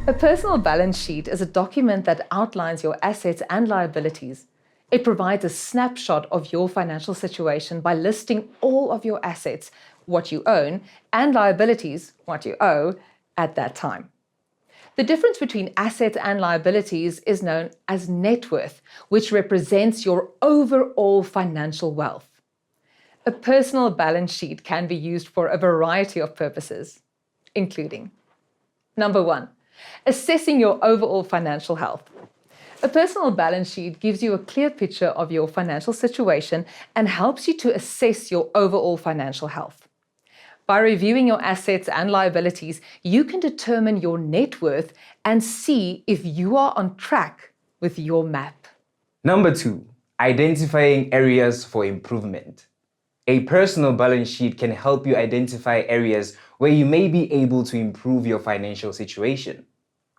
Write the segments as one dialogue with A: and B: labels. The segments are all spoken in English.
A: A personal balance sheet is a document that outlines your assets and liabilities. It provides a snapshot of your financial situation by listing all of your assets, what you own, and liabilities, what you owe, at that time. The difference between assets and liabilities is known as net worth, which represents your overall financial wealth. A personal balance sheet can be used for a variety of purposes, including: Number 1, assessing your overall financial health. A personal balance sheet gives you a clear picture of your financial situation and helps you to assess your overall financial health. By reviewing your assets and liabilities, you can determine your net worth and see if you are on track with your map.
B: Number 2, identifying areas for improvement. A personal balance sheet can help you identify areas where you may be able to improve your financial situation.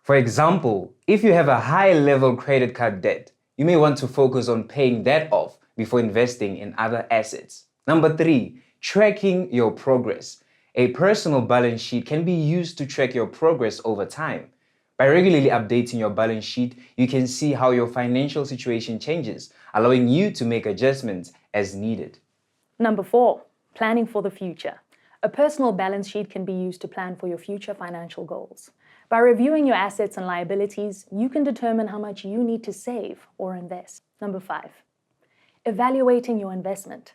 B: For example, if you have a high-level credit card debt, you may want to focus on paying that off before investing in other assets. Number 3, tracking your progress. A personal balance sheet can be used to track your progress over time. By regularly updating your balance sheet, you can see how your financial situation changes, allowing you to make adjustments as needed.
C: Number 4, planning for the future. A personal balance sheet can be used to plan for your future financial goals. By reviewing your assets and liabilities, you can determine how much you need to save or invest. Number 5, evaluating your investment.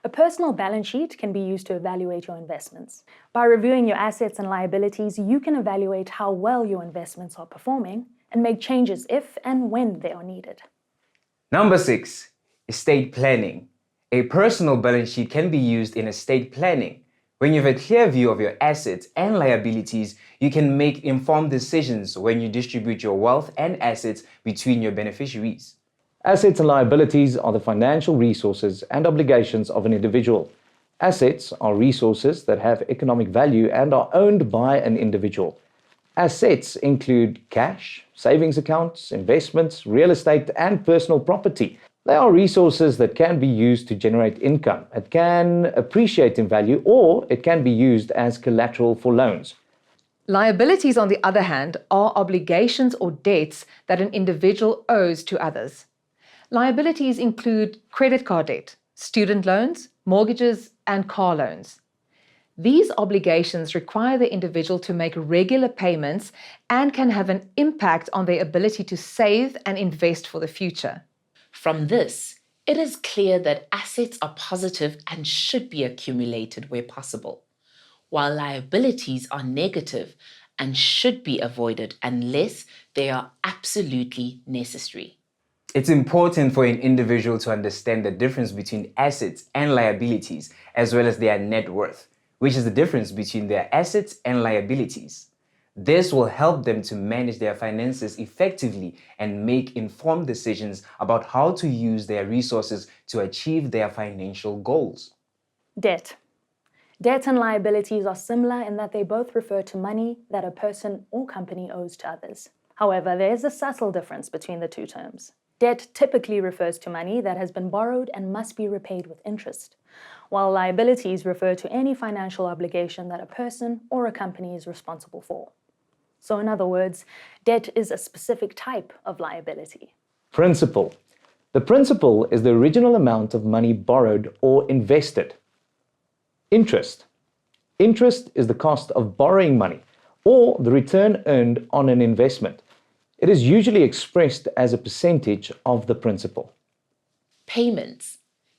C: A personal balance sheet can be used to evaluate your investments. By reviewing your assets and liabilities, you can evaluate how well your investments are performing and make changes if and when they are needed.
B: Number 6, estate planning. A personal balance sheet can be used in estate planning. When you have a clear view of your assets and liabilities, you can make informed decisions when you distribute your wealth and assets between your beneficiaries.
D: Assets and liabilities are the financial resources and obligations of an individual. Assets are resources that have economic value and are owned by an individual. Assets include cash, savings accounts, investments, real estate, and personal property. They are resources that can be used to generate income. It can appreciate in value, or it can be used as collateral for loans.
A: Liabilities, on the other hand, are obligations or debts that an individual owes to others. Liabilities include credit card debt, student loans, mortgages, and car loans. These obligations require the individual to make regular payments and can have an impact on their ability to save and invest for the future.
E: From this, it is clear that assets are positive and should be accumulated where possible, while liabilities are negative and should be avoided unless they are absolutely necessary.
B: It's important for an individual to understand the difference between assets and liabilities, as well as their net worth, which is the difference between their assets and liabilities. This will help them to manage their finances effectively and make informed decisions about how to use their resources to achieve their financial goals.
C: Debt. Debt and liabilities are similar in that they both refer to money that a person or company owes to others. However, there is a subtle difference between the two terms. Debt typically refers to money that has been borrowed and must be repaid with interest, while liabilities refer to any financial obligation that a person or a company is responsible for. So in other words, debt is a specific type of liability.
D: Principal. The principal is the original amount of money borrowed or invested. Interest. Interest is the cost of borrowing money or the return earned on an investment. It is usually expressed as a percentage of the principal.
E: Payments.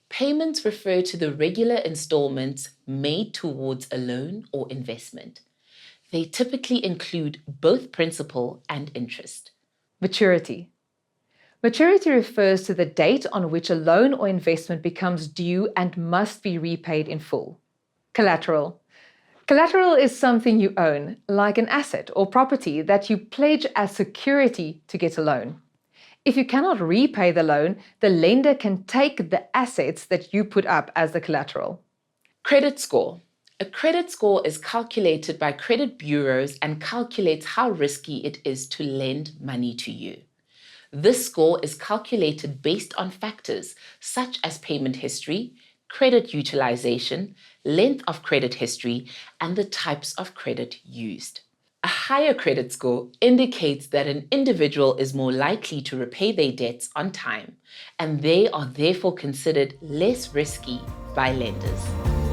E: Payments refer to the regular installments made towards a loan or investment. They typically include both principal and interest.
A: Maturity. Maturity refers to the date on which a loan or investment becomes due and must be repaid in full. Collateral. Collateral is something you own, like an asset or property that you pledge as security to get a loan. If you cannot repay the loan, the lender can take the assets that you put up as the collateral.
E: Credit score. A credit score is calculated by credit bureaus and calculates how risky it is to lend money to you. This score is calculated based on factors such as payment history, credit utilization, length of credit history, and the types of credit used. A higher credit score indicates that an individual is more likely to repay their debts on time, and they are therefore considered less risky by lenders.